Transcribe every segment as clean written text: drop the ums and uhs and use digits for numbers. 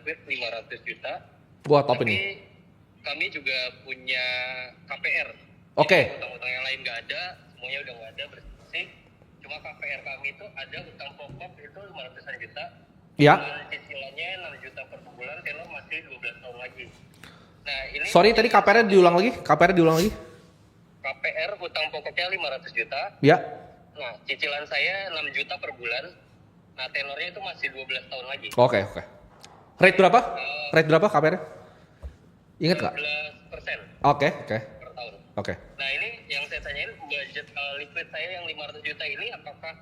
liquid 500 juta. Wah, top Tapi ini. kami juga punya KPR. Oke. Jadi utang-utang yang lain nggak ada, semuanya udah nggak ada, bersih. Cuma KPR kami itu ada utang pokok itu 500 juta. Ya. Dan cicilannya 6 juta per bulan, tenor masih 12 tahun lagi. Nah, ini Sorry, tadi KPR diulang lagi? KPR utang pokoknya 500 juta. Ya. Nah, cicilan saya 6 juta per bulan. Nah, tenornya itu masih 12 tahun lagi. Oke. Rate berapa KPR? Ingat nggak? 12% Oke. per tahun. Oke. Nah, ini yang saya tanyain, budget liquid saya yang 500 juta ini apakah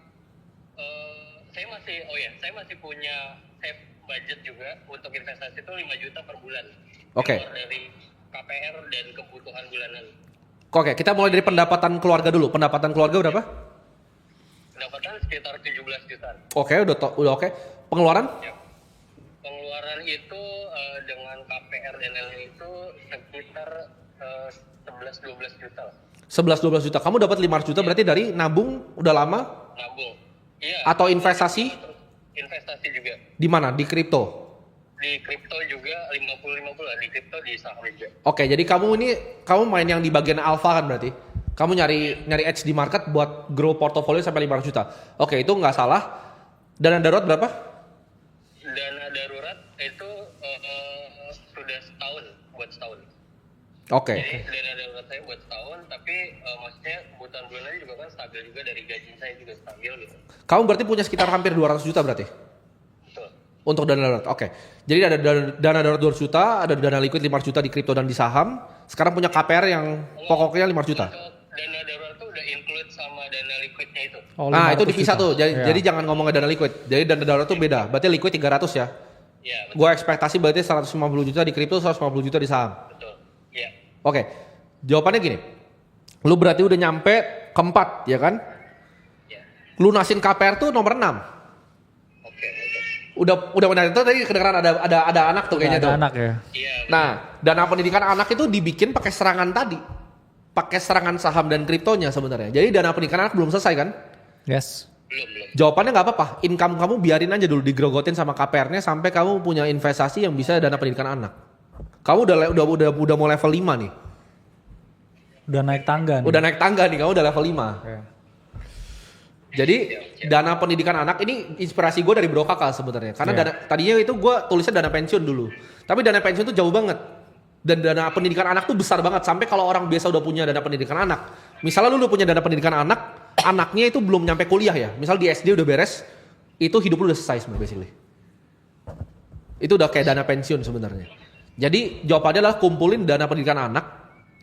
saya masih punya save budget juga untuk investasi itu 5 juta per bulan. Oke. Keluar dari KPR dan kebutuhan bulanan. Oke, kita mulai dari pendapatan keluarga dulu. Pendapatan keluarga berapa? Pendapatan sekitar 17 jutaan. Oke, udah oke. Pengeluaran? Ya. Pengeluaran itu dengan KPR dan lain-lain itu sekitar 11-12 juta lah. 11-12 juta. Kamu dapat 500 juta berarti dari nabung udah lama Nabung. Iya. atau investasi? Investasi juga. Di mana? Di kripto. Di kripto juga 50-50 lah. Di kripto, di saham juga. Oke, jadi kamu main yang di bagian alpha kan berarti? Kamu nyari edge di market buat grow portofolio sampai 500 juta. Oke, itu nggak salah. Dana darurat berapa? Dana darurat itu sudah buat setahun. Oke. Jadi dana darurat saya buat setahun, tapi maksudnya kebutuhan bulanannya juga kan stabil juga, dari gaji saya juga stabil gitu. Kamu berarti punya sekitar hampir 200 juta berarti? Betul. Untuk dana darurat. Oke. Jadi ada dana darurat 200 juta, ada dana liquid 500 juta di kripto dan di saham. Sekarang punya KPR yang pokoknya 500 juta. Untuk dana darurat itu udah include sama dana liquidnya itu. Oh, Nah, itu 500 dipisah juta. tuh. Iya. Jadi jangan ngomongin dana liquid. Jadi dana darurat tuh beda. Berarti liquid 300 ya. Iya, betul. Gua ekspektasi berarti 150 juta di kripto, 150 juta di saham. Betul. Iya. Oke. Jawabannya gini. Lu berarti udah nyampe keempat, ya kan? Iya. Lunasin KPR tuh nomor 6. Oke. Udah benar itu tadi kedengeran ada anak tuh kayaknya Ada tuh. anak ya. Iya. Nah, dana pendidikan anak itu dibikin pakai serangan tadi. Pakai serangan saham dan kriptonya sebenarnya. Jadi dana pendidikan anak belum selesai kan? Yes. Belum. Jawabannya nggak apa-apa. Income kamu biarin aja dulu digrogotin sama KPR-nya sampai kamu punya investasi yang bisa dana pendidikan anak. Kamu udah mau level 5 nih. Udah naik tangga nih. Udah naik tangga nih, kamu udah level 5. Oke. Jadi dana pendidikan anak ini inspirasi gue dari Bro Kakak sebenarnya. Karena tadinya itu gue tulisnya dana pensiun dulu. Tapi dana pensiun tuh jauh banget. Dan dana pendidikan anak tuh besar banget. Sampai kalau orang biasa udah punya dana pendidikan anak. Misalnya lu udah punya dana pendidikan anak, anaknya itu belum nyampe kuliah ya. Misal di SD udah beres, itu hidup lu udah selesai sebenarnya basically. Itu udah kayak dana pensiun sebenarnya. Jadi jawabannya adalah kumpulin dana pendidikan anak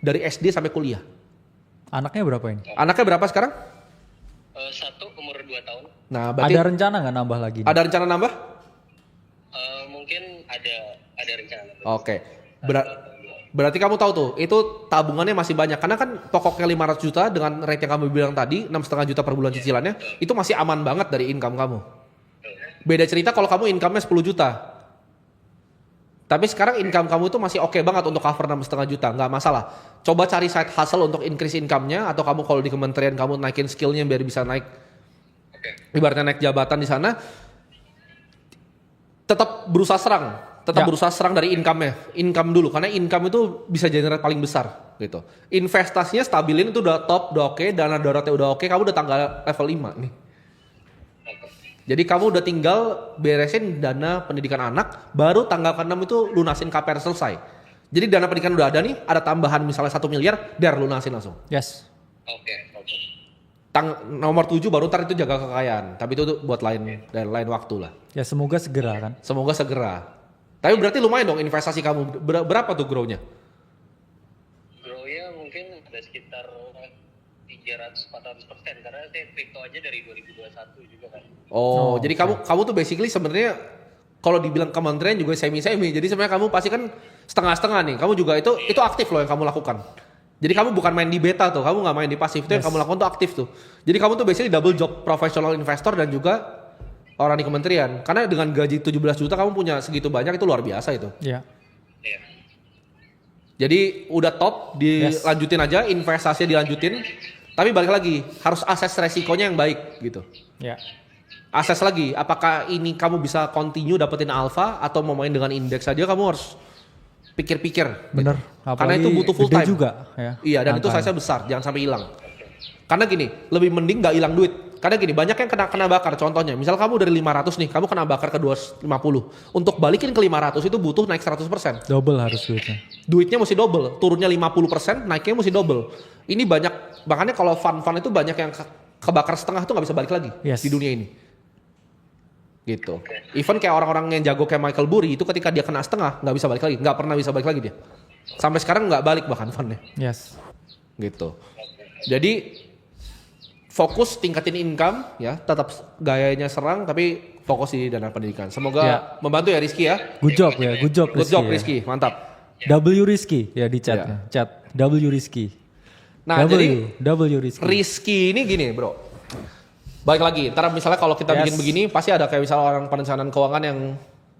dari SD sampai kuliah. Anaknya berapa ini? Anaknya berapa sekarang? Satu umur 2 tahun. Nah, berarti Ada rencana nggak nambah lagi? ada rencana nambah? Mungkin ada rencana. Oke. Berarti kamu tahu tuh, itu tabungannya masih banyak. Karena kan pokoknya 500 juta dengan rate yang kamu bilang tadi, 6,5 juta per bulan cicilannya, itu masih aman banget dari income kamu. Beda cerita kalau kamu income-nya 10 juta. Tapi sekarang income kamu itu masih oke banget untuk cover 6,5 juta, nggak masalah. Coba cari side hustle untuk increase income-nya, atau kamu kalau di kementerian kamu naikin skill-nya biar bisa naik, ibaratnya naik jabatan di sana. Tetap berusaha serang dari income dulu, karena income itu bisa generate paling besar gitu. Investasinya stabilin itu udah top, udah oke, dana daruratnya udah oke, kamu udah tanggal level 5 nih. Jadi kamu udah tinggal beresin dana pendidikan anak, baru tanggal ke-6 itu lunasin KPR selesai. Jadi dana pendidikan udah ada nih, ada tambahan misalnya 1 miliar, lunasin langsung. Yes. Oke. Nomor 7 baru ntar itu jaga kekayaan, tapi itu buat lain waktu lah. Ya semoga segera kan. Semoga segera. Tapi berarti lumayan dong investasi kamu, berapa tuh grow-nya? Grow-nya mungkin ada sekitar 300-400%, karena saya kripto aja dari 2021 juga kan. Oh, jadi kamu tuh basically sebenarnya kalau dibilang kementerian juga semi-semi. Jadi sebenarnya kamu pasti kan setengah-setengah nih. Kamu juga itu aktif loh yang kamu lakukan. Jadi kamu bukan main di beta tuh, kamu nggak main di pasif. Itu yang kamu lakukan tuh aktif tuh. Jadi kamu tuh basically double job, professional investor dan juga orang di kementerian. Karena dengan gaji 17 juta kamu punya segitu banyak, itu luar biasa itu. Iya. Iya. Jadi udah top, dilanjutin aja, investasinya dilanjutin. Tapi balik lagi, harus assess resikonya yang baik gitu. Ya. Akses lagi, apakah ini kamu bisa continue dapetin alpha atau mau main dengan indeks saja, kamu harus pikir-pikir. Bener. Karena itu Apalagi butuh full gede time juga ya. Iya, dan itu angkanya. size-nya besar, jangan sampai hilang. Karena gini, lebih mending nggak hilang duit. Karena gini, banyak yang kena bakar. Contohnya, misal kamu dari 500 nih, kamu kena bakar ke 250. Untuk balikin ke 500 itu butuh naik 100%. Double harus duitnya. Duitnya mesti double, turunnya 50%, naiknya mesti double. Ini banyak, makanya kalau fund itu banyak yang kebakar setengah tuh nggak bisa balik lagi Yes. di dunia ini. Gitu. Even kayak orang-orang yang jago kayak Michael Burry itu ketika dia kena setengah nggak bisa balik lagi, nggak pernah bisa balik lagi dia. Sampai sekarang nggak balik bahkan fundnya. Yes. Gitu. Jadi fokus tingkatin income ya, tetap gayanya serang tapi fokus di dana pendidikan. Semoga Ya. membantu ya Rizky ya. Good job ya, good job Good Rizky. job ya. Rizky, mantap. W Rizky ya di chat. Ya. Chat W Rizky. Nah, W Rizky. Rizky ini gini bro, baik lagi, ntar misalnya kalau kita Yes. bikin begini pasti ada kayak misalnya orang perencanaan keuangan yang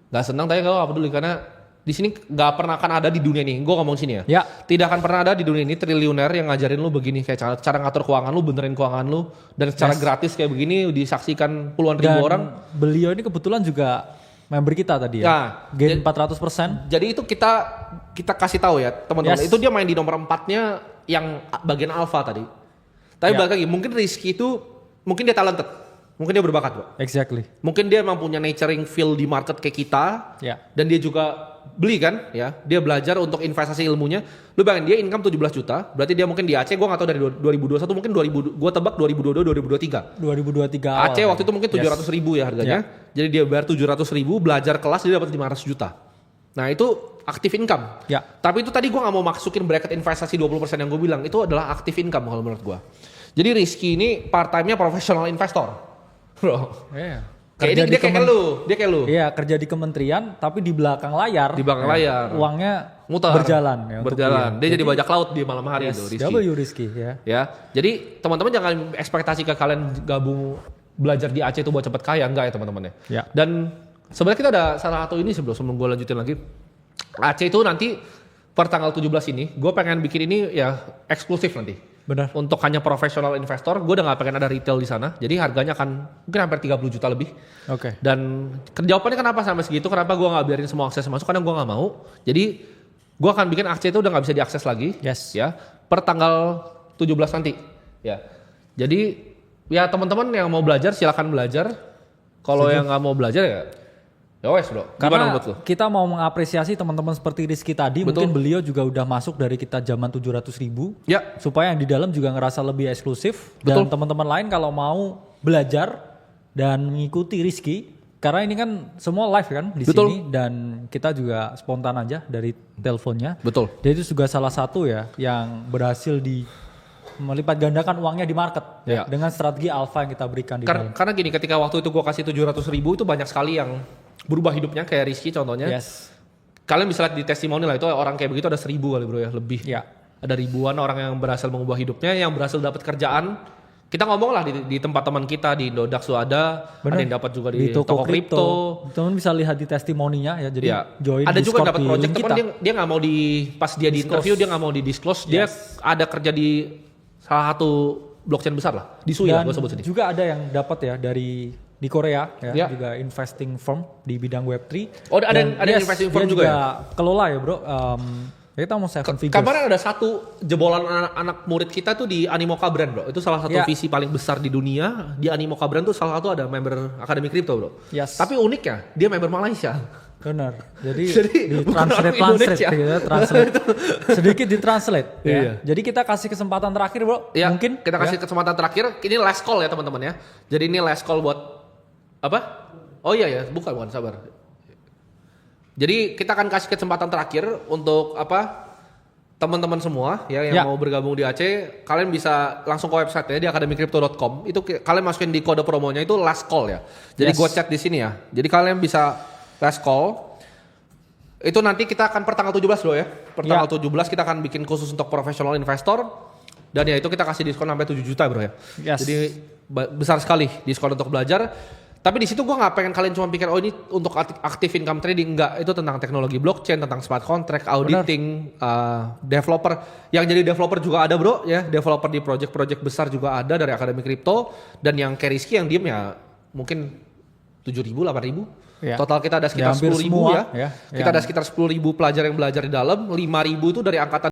nggak senang, tapi kalau apa peduli karena di sini nggak pernah akan ada di dunia ini, gue ngomong sini ya, Ya. tidak akan pernah ada di dunia ini triliuner yang ngajarin lu begini kayak cara ngatur keuangan lu, benerin keuangan lu, dan secara Yes. gratis kayak begini disaksikan puluhan Dan ribu orang. beliau ini kebetulan juga member kita tadi ya. Ya, Gain 400%. Jadi itu kita kasih tahu ya teman-teman, Yes. itu dia main di nomor 4-nya yang bagian alpha tadi. Tapi Ya. balik lagi, mungkin Rizky itu mungkin dia talented, mungkin dia berbakat, bro. Exactly. Mungkin dia memang punya nurturing feel di market kayak kita, Ya. dan dia juga beli kan, ya. Dia belajar untuk investasi ilmunya. Lu bayangin dia income 17 juta, berarti dia mungkin di Aceh, gue nggak tahu dari 2021 mungkin 2000, gue tebak 2022 2023. 2023 awal. Aceh waktu itu mungkin Yes. 700 ribu ya harganya. Jadi dia bayar 700 ribu, belajar kelas dia dapat 500 juta. Nah itu aktif income. Ya. Tapi itu tadi gue nggak mau masukin bracket investasi 20% yang gue bilang. Itu adalah aktif income kalau menurut gue. Jadi Rizky ini part time-nya professional investor. Bro. Iya. Kayak Kerja dia kayak lu. Dia kayak lu. Iya, kerja di kementerian tapi di belakang layar. Di belakang ya, layar. Uangnya Muter. berjalan ya. untuk Berjalan. dia. Dia jadi bajak laut di malam hari Yes, itu Rizky. W Rizky ya. Ya. Jadi teman-teman jangan ekspektasi ke kalian gabung belajar di Aceh itu buat cepet kaya. Enggak ya teman-teman ya. Ya. Dan sebenarnya kita ada salah satu ini sebelum gue lanjutin lagi. Aceh itu nanti per tanggal 17 ini, gue pengen bikin ini ya eksklusif nanti. Benar. Untuk hanya profesional investor, gue udah gak pengen ada retail di sana. Jadi harganya akan mungkin hampir 30 juta lebih. Oke. Dan jawabannya kenapa sampai segitu, kenapa gue gak biarin semua akses masuk, karena gue gak mau. Jadi gue akan bikin Aceh itu udah gak bisa diakses lagi. Yes. Ya, per tanggal 17 nanti. Ya. Jadi ya teman-teman yang mau belajar silakan belajar. Kalau yang gak mau belajar ya wes bro. Gimana Karena menurut lu? kita mau mengapresiasi teman-teman seperti Rizky tadi, Betul. mungkin beliau juga udah masuk dari kita zaman 700.000. Ya. Supaya yang di dalam juga ngerasa lebih eksklusif. Betul. Dan teman-teman lain kalau mau belajar dan mengikuti Rizky, karena ini kan semua live kan di Betul. sini dan kita juga spontan aja dari teleponnya. Betul. Jadi itu juga salah satu ya yang berhasil di melipat gandakan uangnya di market Ya. dengan strategi alpha yang kita berikan di dalam. Karena gini, ketika waktu itu gue kasih 700.000 itu banyak sekali yang berubah hidupnya kayak Rizky contohnya. Yes. Kalian bisa lihat di testimoni lah, itu orang kayak begitu ada 1000 kali bro ya, lebih. Ya. Ada ribuan orang yang berhasil mengubah hidupnya, yang berhasil dapat kerjaan. Kita ngomong lah di tempat teman kita di Indodax tuh ada Bener. yang dapat juga di toko kripto. Teman bisa lihat di testimoninya ya. Jadi Ya. join Ada juga Discord dapat di project link teman kita. dia nggak mau pas dia di Disclose. interview dia nggak mau di disclose. Dia Yes. ada kerja di salah satu blockchain besar lah, di Sui lah Dan gue sebut sini. juga ada yang dapat ya di Korea ya, Ya. juga investing firm di bidang Web3. Oh, ada Dan yang investing firm dia juga ya? kelola ya bro. Kita mau 7 figures. Kemarin ada satu jebolan anak murid kita tuh di Animoca Brand bro. Itu salah satu Ya. visi paling besar di dunia. Di Animoca Brand tuh salah satu ada member Akademi Kripto bro. Yes. Tapi uniknya dia member Malaysia. Benar. Jadi, Jadi, bukan orang translate Indonesia. gitu ya, translate. Sedikit ditranslate ya. Iya. Jadi kita kasih kesempatan terakhir bro. Ya, Mungkin kita kasih ya. kesempatan terakhir. Ini last call ya teman-teman ya. Jadi ini last call buat apa? Oh iya ya, bukan sabar. Jadi kita akan kasih kesempatan terakhir untuk apa? Teman-teman semua ya yang Ya. mau bergabung di Aceh, kalian bisa langsung ke website ya di akademikripto.com. Itu kalian masukin di kode promonya itu last call ya. Jadi Yes. gua chat di sini ya. Jadi kalian bisa last call. Itu nanti kita akan per tanggal 17 loh ya. Per tanggal 17 kita akan bikin khusus untuk profesional investor. Dan ya itu kita kasih diskon sampai 7 juta bro ya. Yes. Jadi besar sekali diskon untuk belajar. Tapi di situ gue nggak pengen kalian cuma pikir oh ini untuk aktif income trading, enggak. Itu tentang teknologi blockchain, tentang smart contract, auditing, developer. Yang jadi developer juga ada bro ya. Developer di project-project besar juga ada dari Akademi Kripto. Dan yang kayak Rizky yang diem ya mungkin 7.000, 8.000. Ya. Total kita ada sekitar Ya, hampir 10.000 semua, ya. ya. Kita ada sekitar 10.000 pelajar yang belajar di dalam, 5.000 itu dari angkatan